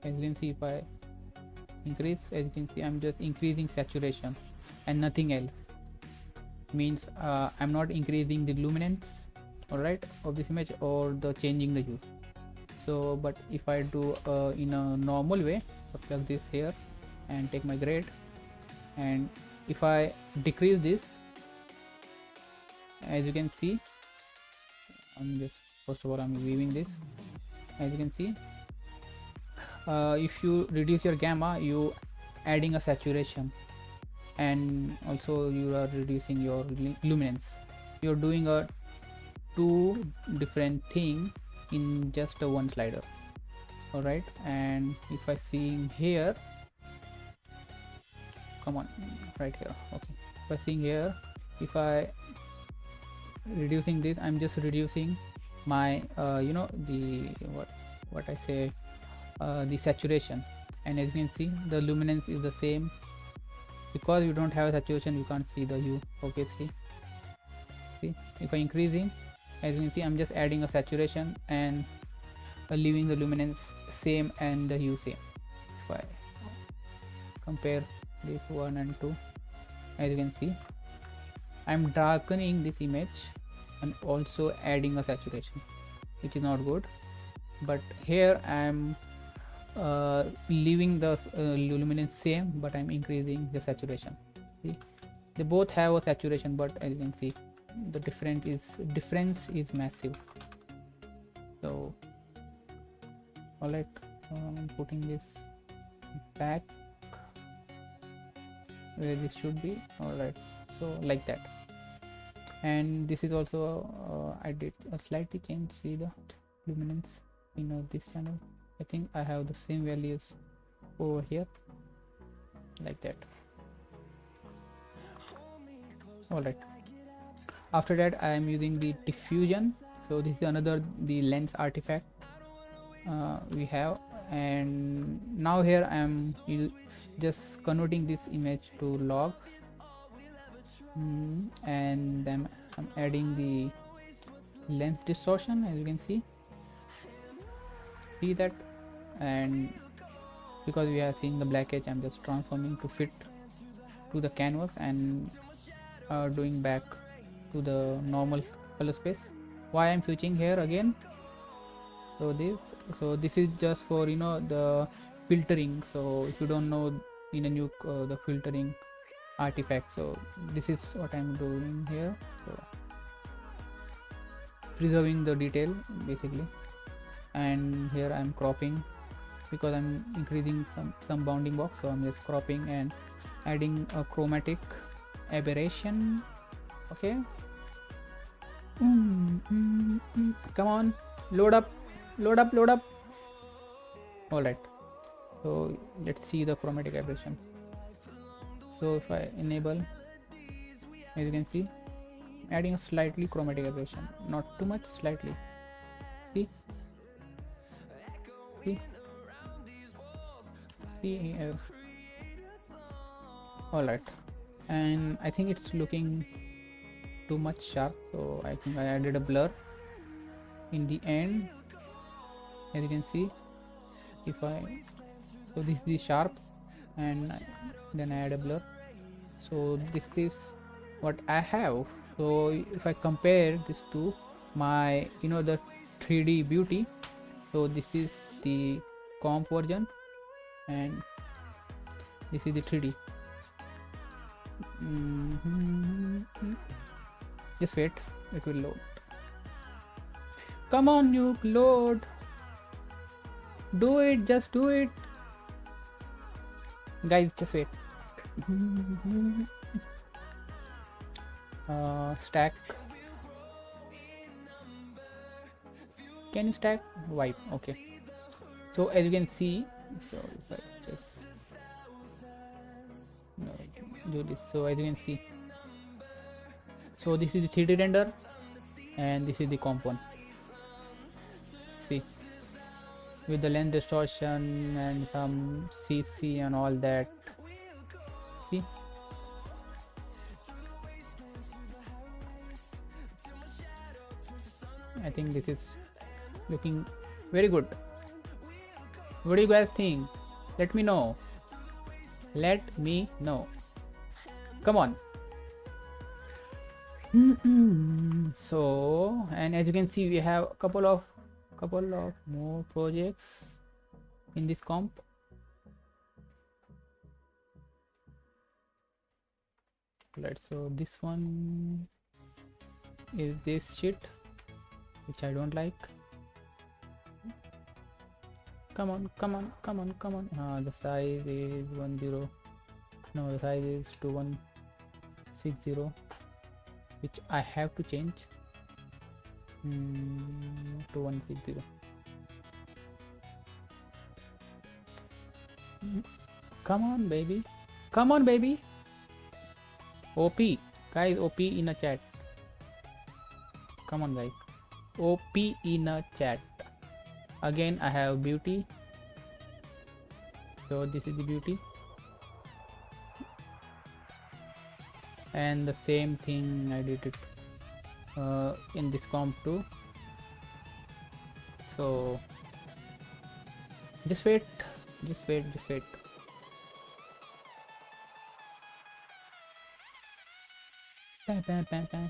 as you can see, if I increase, as you can see, I'm just increasing saturation and nothing else. Means I'm not increasing the luminance, all right, of this image, or the changing the hue. So but if I do in a normal way, I plug this here and take my grade, and if I decrease this, as you can see, I'm just, first of all, I'm viewing this. As you can see, if you reduce your gamma, you adding a saturation, and also you are reducing your luminance. You're doing a two different thing in just a one slider. All right, and if I see here, come on, right here. Okay, if I see here, if I reducing this, I'm just reducing my you know, the what I say, the saturation. And as you can see, the luminance is the same. Because you don't have a saturation, you can't see the hue, obviously. See, if I increasing, as you can see, I'm just adding a saturation and leaving the luminance same and the hue same. If I compare this 1 and 2, as you can see, I'm darkening this image and also adding a saturation, which is not good. But here I'm leaving the luminance same, but I'm increasing the saturation. See, they both have a saturation, but as you can see, the difference is massive. So alright, I'm putting this back where this should be. Alright, so like that. And this is also I did a slightly change. See the luminance in this channel. I think I have the same values over here, like that. Alright, after that I am using the diffusion. So this is another the lens artifact we have. And now here I am just converting this image to log, and then I'm adding the lens distortion, as you can see that. And because we are seeing the black edge, I'm just transforming to fit to the canvas and doing back to the normal color space. Why I'm switching here again? So this is just for, you know, the filtering. So if you don't know in a Nuke the filtering artifact, so this is what I'm doing here. So preserving the detail basically. And here I'm cropping because I'm increasing some bounding box, so I'm just cropping and adding a chromatic aberration. Okay, come on, load up. All right, so let's see the chromatic aberration. So if I enable, as you can see, adding a slightly chromatic aberration, not too much, slightly. See here. All right, and I think it's looking too much sharp, so I think I added a blur in the end. As you can see, so this is the sharp, and then I add a blur. So this is what I have. So if I compare this to my, you know, the 3D beauty, so this is the comp version and this is the 3D. Just wait, it will load. Come on, Nuke, load. Do it, just do it, guys, just wait. Stack, can you stack? Wipe. Okay, so as you can see, so if I just do this, so as you can see, so this is the 3D render and this is the comp one. See, with the lens distortion and some CC and all that. See, I think this is looking very good. What do you guys think? Let me know. Come on. So, and as you can see, we have a couple of more projects in this comp. Right, so this one is this shit, which I don't like. Come on. The size is 10. No, the size is 2160, which I have to change. 2160. Come on, baby. OP, guys, OP in a chat. Come on, guys. OP in a chat. Again I have beauty, so this is the beauty, and the same thing I did it in this comp too. So just wait. Bam, bam, bam, bam.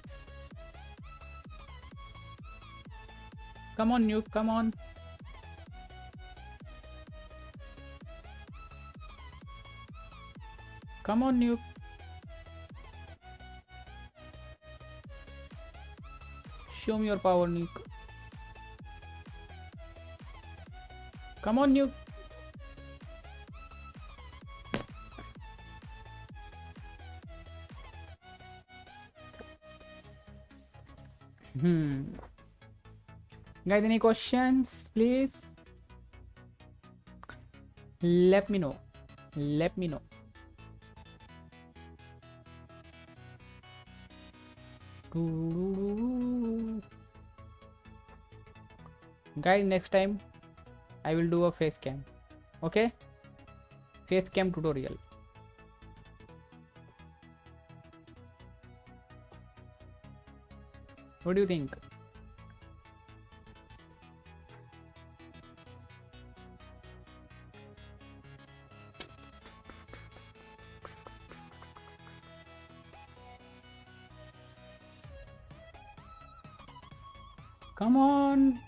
Come on, Nuke, come on. Come on, Nuke. Show me your power, Nuke. Come on, Nuke. Guys, any questions, please? Let me know. Guys, next time I will do a face cam. Okay, face cam tutorial. What do you think? Come on.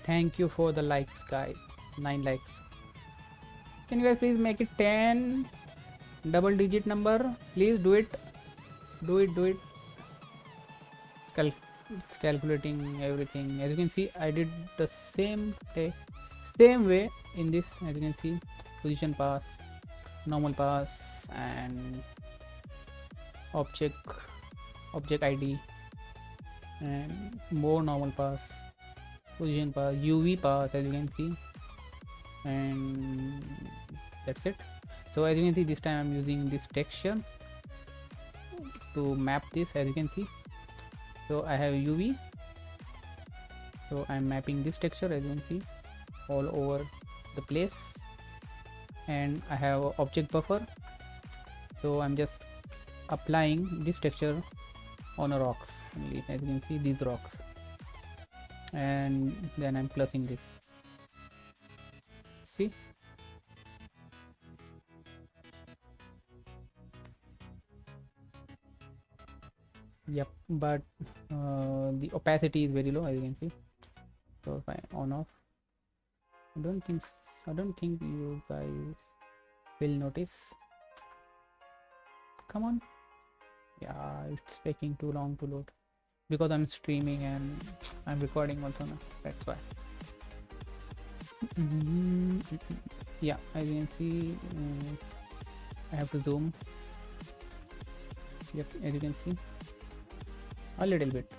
Thank you for the likes, guys. 9 likes. Can you guys please make it 10 double digit number? Please do it. Do it. It's calculating everything. As you can see, I did the same way in this. As you can see, position pass, normal pass, and object ID, and more normal pass, position pass, UV pass, as you can see, and that's it. So as you can see, this time I'm using this texture to map this. As you can see, so I have UV, so I'm mapping this texture, as you can see, all over the place, and I have a object buffer, so I'm just applying this texture on a rocks only. As you can see, these rocks, and then I'm plusing this. See, yep, but the opacity is very low, as you can see. So if I on off, I don't think you guys will notice. Come on. Yeah, it's taking too long to load because I'm streaming and I'm recording also now. That's why. Yeah, as you can see, I have to zoom. Yep, as you can see, a little bit.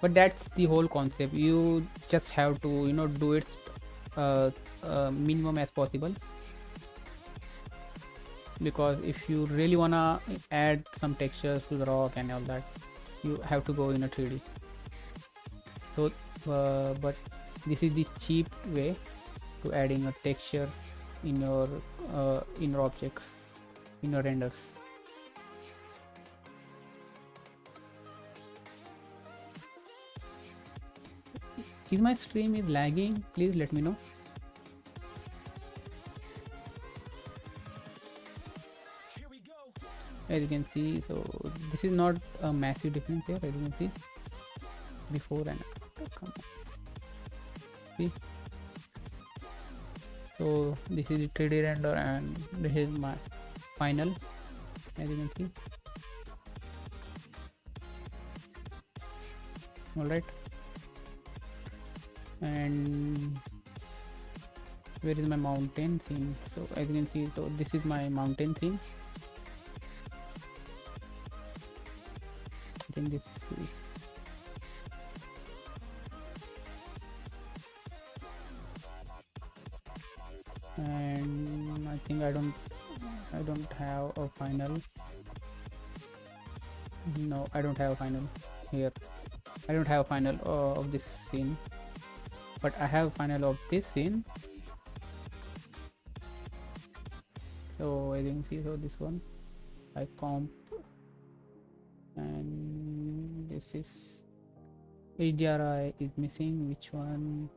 But that's the whole concept. You just have to, do it minimum as possible, because if you really wanna add some textures to the rock and all that, you have to go in a 3D. So but this is the cheap way to adding a texture in your objects, in your renders. Is my stream is lagging? Please let me know. As you can see, so this is not a massive difference here. As you can see, before and after. Come on. See, so this is the 3D render and this is my final, as you can see. All right, and where is my mountain scene? So as you can see, so this is my mountain scene. I think this is and I think I don't have a final. No, I don't have a final here. I don't have a final of this scene, but I have final of this scene. So as you can see, so this one I comp, and this is HDRI is missing. Which one?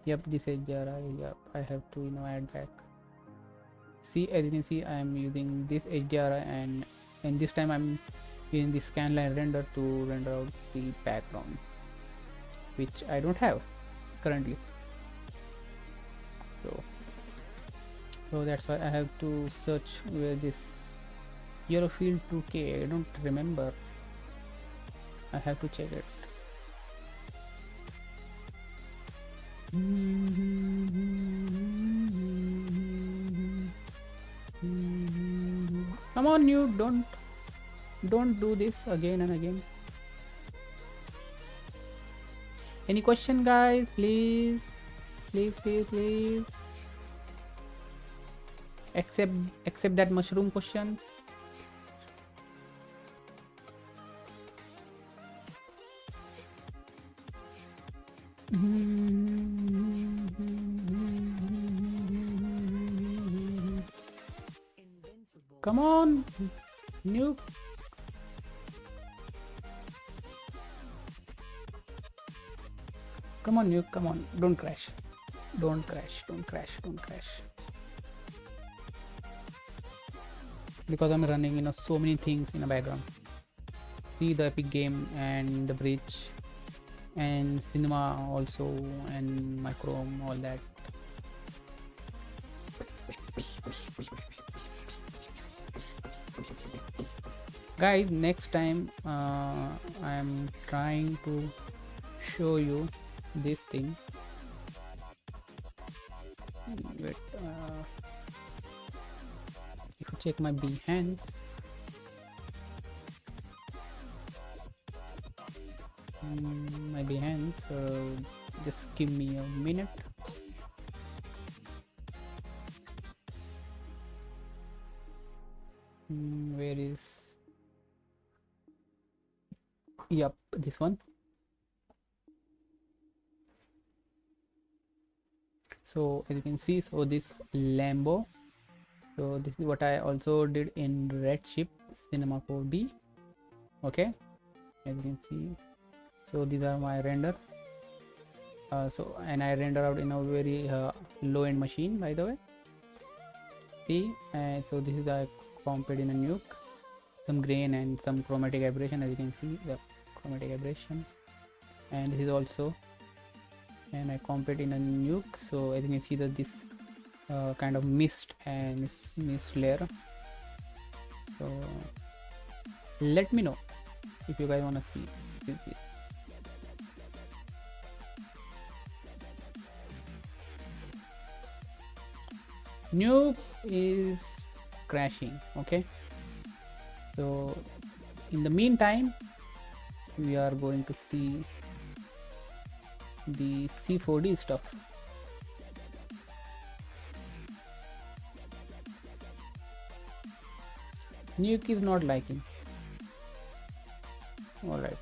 Yep, this HDRI. Yep, I have to add back. See, as you can see, I am using this HDRI, and this time I'm using the scanline render to render out the background, which I don't have currently. So that's why I have to search where this yellow field 2K. I don't remember. I have to check it. Come on, Nuke, don't do this again and again. Any question, guys? Please. Accept that mushroom question. Come on, Nuke. Come on, Nuke, come on. Don't crash. Don't crash. Because I'm running so many things in the background. See the epic game and the bridge and cinema also and my Chrome, all that. Guys, next time I am trying to show you this thing. Wait, if you check my Behance, just give me a minute. Where is, yep, this one. So as you can see, so this Lambo, so this is what I also did in Redshift Cinema 4D. Okay, as you can see, so these are my render. So and I render out in a very low end machine, by the way. See, so this is I compared in a Nuke, some grain and some chromatic aberration. As you can see, the chromatic aberration, and this is also, and I compared in a Nuke. So as you can see that this kind of mist and mist layer. So let me know if you guys want to see this. Nuke is crashing. Okay, so in the meantime we are going to see the C4D stuff. Nuke is not liking. All right.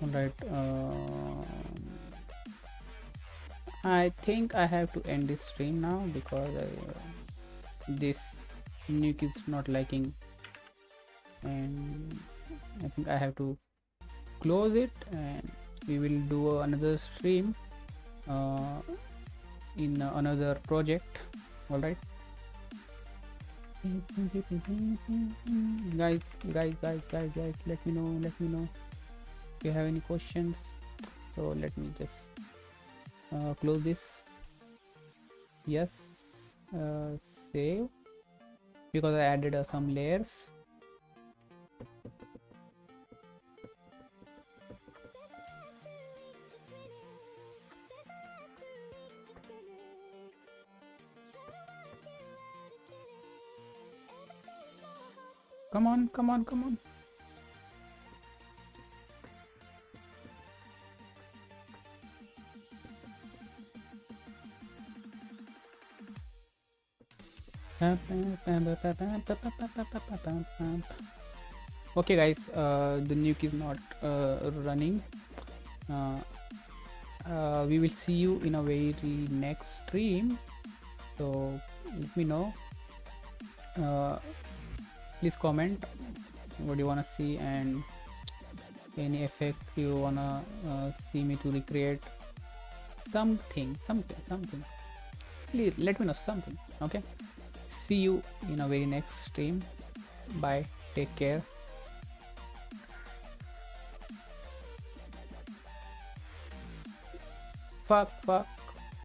All right. I think I have to end this stream now because this Nuke is not liking, and I think I have to close it, and we will do another stream in another project. All right, guys, let me know if you have any questions. So let me just close this. Yes, save, because I added some layers. Come on, come on, come on. Okay guys, the nuke is not running. We will see you in a very next stream, so let me know. Please comment what you wanna see and any effect you wanna see me to recreate. Something. Please let me know something. Okay, see you in a very next stream. Bye, take care. Fuck.